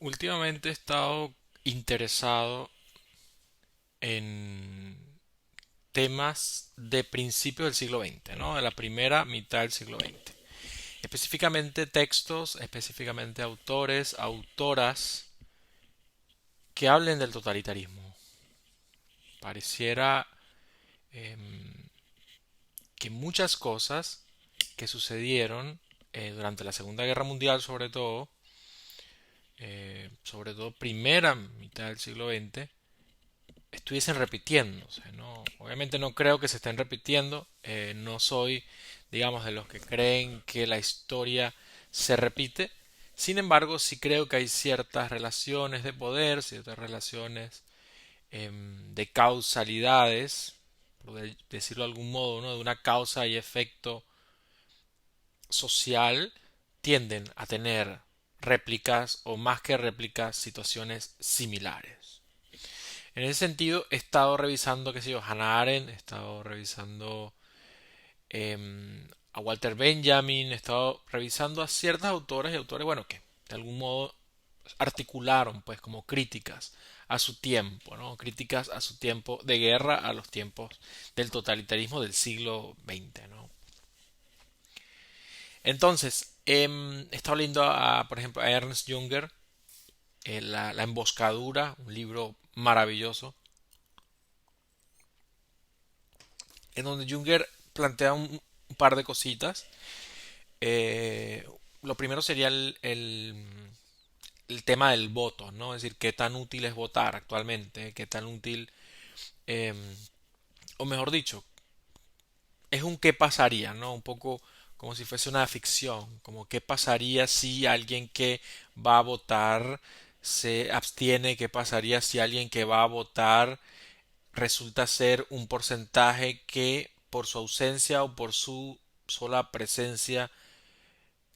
Últimamente he estado interesado en temas de principios del siglo XX, ¿no? De la primera mitad del siglo XX. Específicamente textos, específicamente autores, autoras que hablen del totalitarismo. Pareciera que muchas cosas que sucedieron durante la Segunda Guerra Mundial, sobre todo primera mitad del siglo XX, estuviesen repitiéndose, ¿no? Obviamente no creo que se estén repitiendo, no soy, digamos, de los que creen que la historia se repite. Sin embargo, sí creo que hay ciertas relaciones de poder, ciertas relaciones de causalidades, por decirlo de algún modo, ¿no? De una causa y efecto social, tienden a tener réplicas o más que réplicas, situaciones similares. En ese sentido, he estado revisando, qué sé yo, Hannah Arendt, he estado revisando a Walter Benjamin, he estado revisando a ciertas autoras y autores, bueno, que de algún modo articularon, pues, como críticas a su tiempo, ¿no? Críticas a su tiempo de guerra, a los tiempos del totalitarismo del siglo XX, ¿no? Entonces, he estado leyendo por ejemplo, a Ernst Junger, la emboscadura, un libro maravilloso, en donde Junger plantea un par de cositas. Lo primero sería el tema del voto, ¿no? Es decir, qué tan útil es votar actualmente, qué tan útil, eh, o mejor dicho, es un qué pasaría, ¿no? Un poco como si fuese una ficción, como qué pasaría si alguien que va a votar se abstiene, qué pasaría si alguien que va a votar resulta ser un porcentaje que por su ausencia o por su sola presencia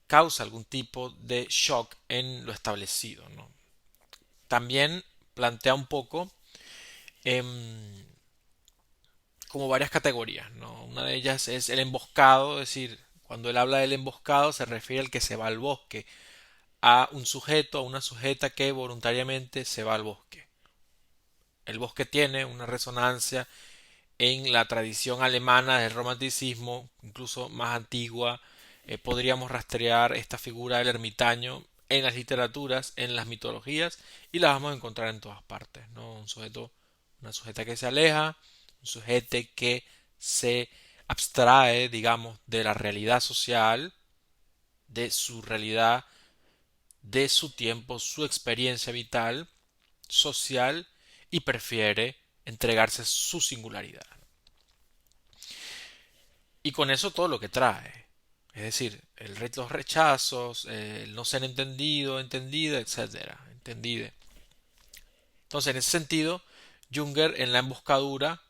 causa algún tipo de shock en lo establecido, ¿no? También plantea un poco em, como varias categorías, ¿no? Una de ellas es el emboscado, es decir, cuando él habla del emboscado se refiere al que se va al bosque, a un sujeto, a una sujeta que voluntariamente se va al bosque. El bosque tiene una resonancia en la tradición alemana del romanticismo, incluso más antigua. Podríamos rastrear esta figura del ermitaño en las literaturas, en las mitologías, y la vamos a encontrar en todas partes, ¿no? Un sujeto, una sujeta que se aleja, un sujeto que se abstrae, digamos, de la realidad social, de su realidad, de su tiempo, su experiencia vital, social, y prefiere entregarse a su singularidad. Y con eso todo lo que trae. Es decir, los rechazos, el no ser entendido, entendida, etcétera, entendide. Entonces, en ese sentido, Junger en la emboscadura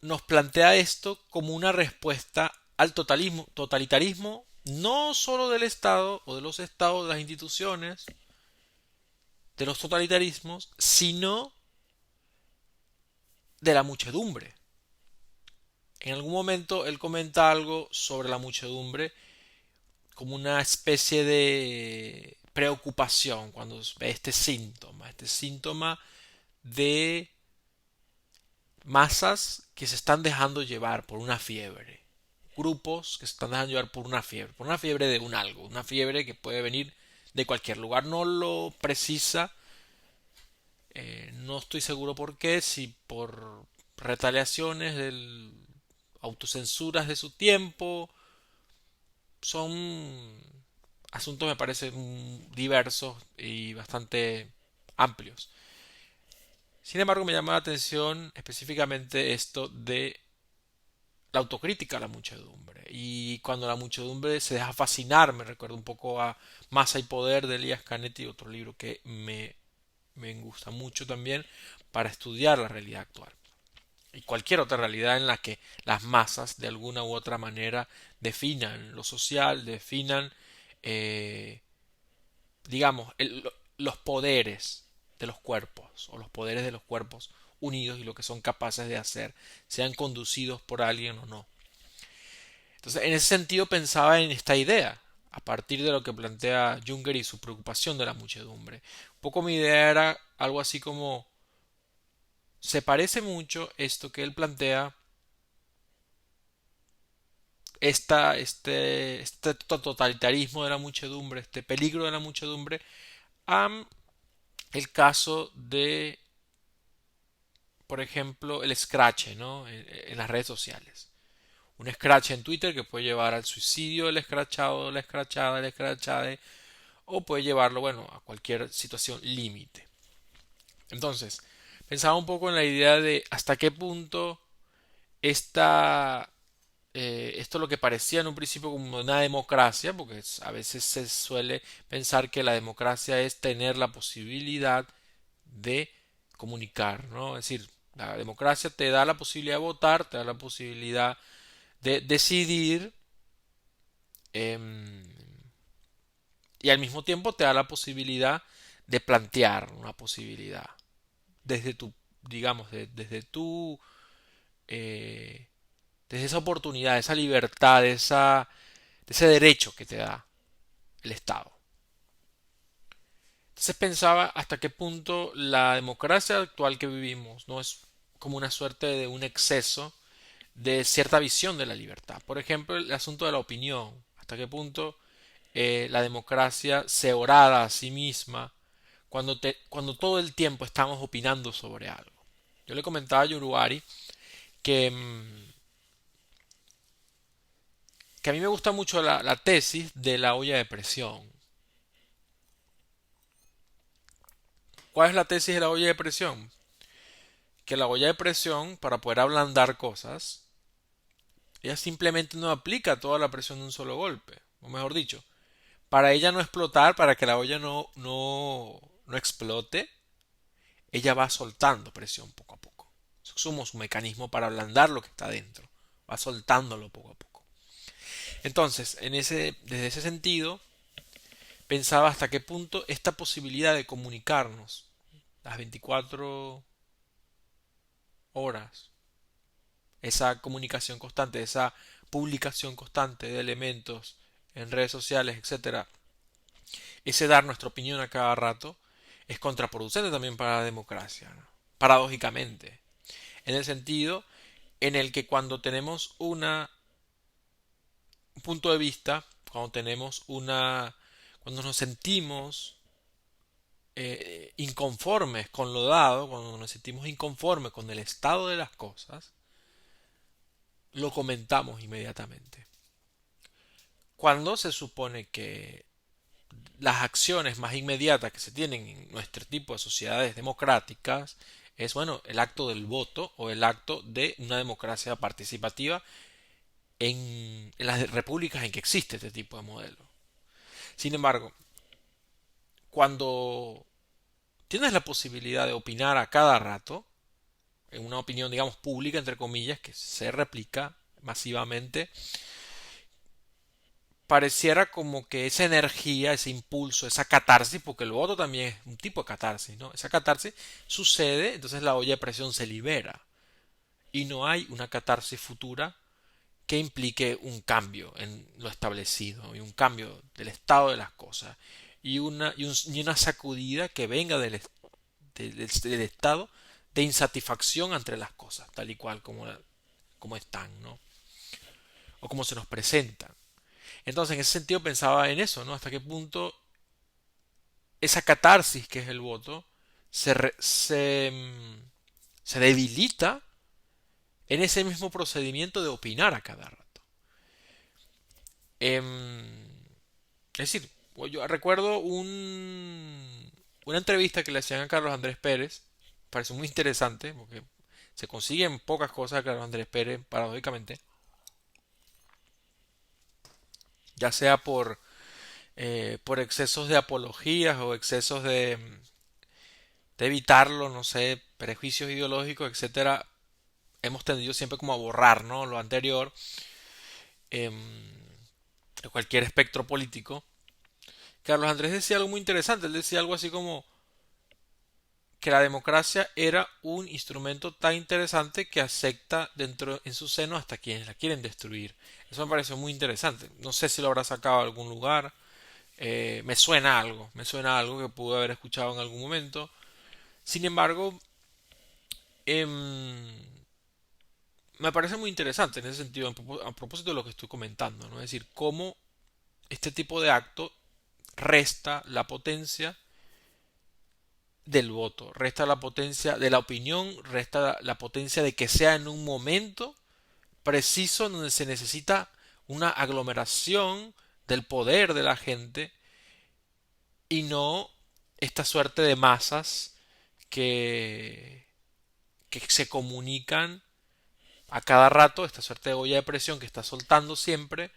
nos plantea esto como una respuesta al totalitarismo, no solo del Estado o de los estados, de las instituciones, de los totalitarismos, sino de la muchedumbre. En algún momento él comenta algo sobre la muchedumbre como una especie de preocupación cuando ve este síntoma de masas que se están dejando llevar por una fiebre, grupos que se están dejando llevar por una fiebre de un algo, una fiebre que puede venir de cualquier lugar, no lo precisa, no estoy seguro por qué, si por retaliaciones del autocensuras de su tiempo, son asuntos me parecen diversos y bastante amplios. Sin embargo, me llama la atención específicamente esto de la autocrítica a la muchedumbre. Y cuando la muchedumbre se deja fascinar, me recuerda un poco a Masa y Poder de Elías Canetti, otro libro que me gusta mucho también para estudiar la realidad actual. Y cualquier otra realidad en la que las masas de alguna u otra manera definan lo social, definan eh, digamos, los poderes de los cuerpos o los poderes de los cuerpos unidos y lo que son capaces de hacer, sean conducidos por alguien o no. Entonces, en ese sentido pensaba en esta idea. a partir de lo que plantea Junger y su preocupación de la muchedumbre. Un poco mi idea era algo así como, se parece mucho esto que él plantea, este totalitarismo de la muchedumbre, este peligro de la muchedumbre, a el caso de, por ejemplo, el scratch, ¿no? En las redes sociales. Un scratch en Twitter que puede llevar al suicidio del escrachado, la escrachada, el escrachade, o puede llevarlo, bueno, a cualquier situación límite. Entonces, pensaba un poco en la idea de hasta qué punto esta, esto lo que parecía en un principio como una democracia, porque a veces se suele pensar que la democracia es tener la posibilidad de comunicar, ¿no? Es decir, la democracia te da la posibilidad de votar, te da la posibilidad de decidir, em, y al mismo tiempo te da la posibilidad de plantear una posibilidad desde tu, digamos, desde tu, eh, desde esa oportunidad, esa libertad, de ese derecho que te da el Estado. Entonces pensaba hasta qué punto la democracia actual que vivimos no es como una suerte de un exceso de cierta visión de la libertad. Por ejemplo, el asunto de la opinión. Hasta qué punto la democracia se orada a sí misma cuando todo el tiempo estamos opinando sobre algo. Yo le comentaba a Yuruari que, que a mí me gusta mucho la tesis de la olla de presión. ¿Cuál es la tesis de la olla de presión? Que la olla de presión, para poder ablandar cosas, ella simplemente no aplica toda la presión de un solo golpe. O mejor dicho, para ella no explotar, para que la olla no explote, ella va soltando presión poco a poco. Somos un mecanismo para ablandar lo que está dentro. Va soltándolo poco a poco. Entonces, desde ese sentido, pensaba hasta qué punto esta posibilidad de comunicarnos las 24 horas, esa comunicación constante, esa publicación constante de elementos en redes sociales, etcétera, ese dar nuestra opinión a cada rato, es contraproducente también para la democracia, ¿no? Paradójicamente, en el sentido en el que cuando tenemos un punto de vista, cuando nos sentimos inconformes con lo dado, cuando nos sentimos inconformes con el estado de las cosas, lo comentamos inmediatamente. Cuando se supone que las acciones más inmediatas que se tienen en nuestro tipo de sociedades democráticas es, bueno, el acto del voto o el acto de una democracia participativa en las repúblicas en que existe este tipo de modelo. Sin embargo, cuando tienes la posibilidad de opinar a cada rato, en una opinión, digamos, pública, entre comillas, que se replica masivamente, pareciera como que esa energía, ese impulso, esa catarsis, porque el voto también es un tipo de catarsis, ¿no? Esa catarsis sucede, entonces la olla de presión se libera y no hay una catarsis futura que implique un cambio en lo establecido y un cambio del estado de las cosas y una sacudida que venga del estado de insatisfacción ante las cosas, tal y cual como están, ¿no? O como se nos presentan. Entonces, en ese sentido pensaba en eso, ¿no? Hasta qué punto esa catarsis que es el voto se, re- se, mm, se debilita en ese mismo procedimiento de opinar a cada rato. Es decir, yo recuerdo una entrevista que le hacían a Carlos Andrés Pérez, pareció muy interesante, porque se consiguen pocas cosas a Carlos Andrés Pérez, paradójicamente, ya sea por excesos de apologías o excesos de evitarlo, no sé, prejuicios ideológicos, etcétera, hemos tendido siempre como a borrar, ¿no? Lo anterior, de cualquier espectro político. Carlos Andrés decía algo muy interesante, él decía algo así como que la democracia era un instrumento tan interesante que acepta dentro en su seno hasta quienes la quieren destruir. Eso me pareció muy interesante. No sé si lo habrá sacado a algún lugar. Me suena algo que pude haber escuchado en algún momento. Sin embargo, em, me parece muy interesante en ese sentido, a propósito de lo que estoy comentando, ¿no? Es decir, cómo este tipo de acto resta la potencia del voto, resta la potencia de la opinión, resta la potencia de que sea en un momento preciso donde se necesita una aglomeración del poder de la gente y no esta suerte de masas que, que se comunican a cada rato, esta suerte de olla de presión que está soltando siempre,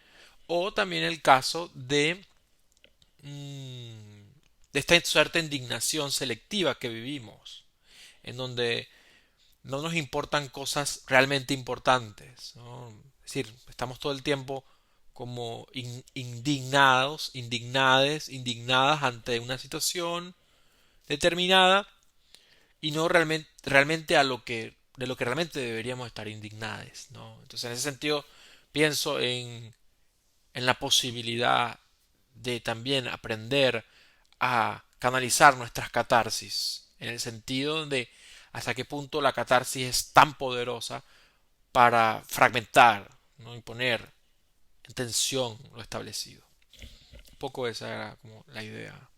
o también el caso mm, de esta suerte de indignación selectiva que vivimos, en donde no nos importan cosas realmente importantes, ¿no? Es decir, estamos todo el tiempo como indignados, indignadas ante una situación determinada y no realmente a lo que de lo que realmente deberíamos estar indignados, ¿no? Entonces, en ese sentido, pienso en la posibilidad de también aprender a canalizar nuestras catarsis, en el sentido de hasta qué punto la catarsis es tan poderosa para fragmentar, ¿no? Y poner en tensión lo establecido. Un poco esa era como la idea.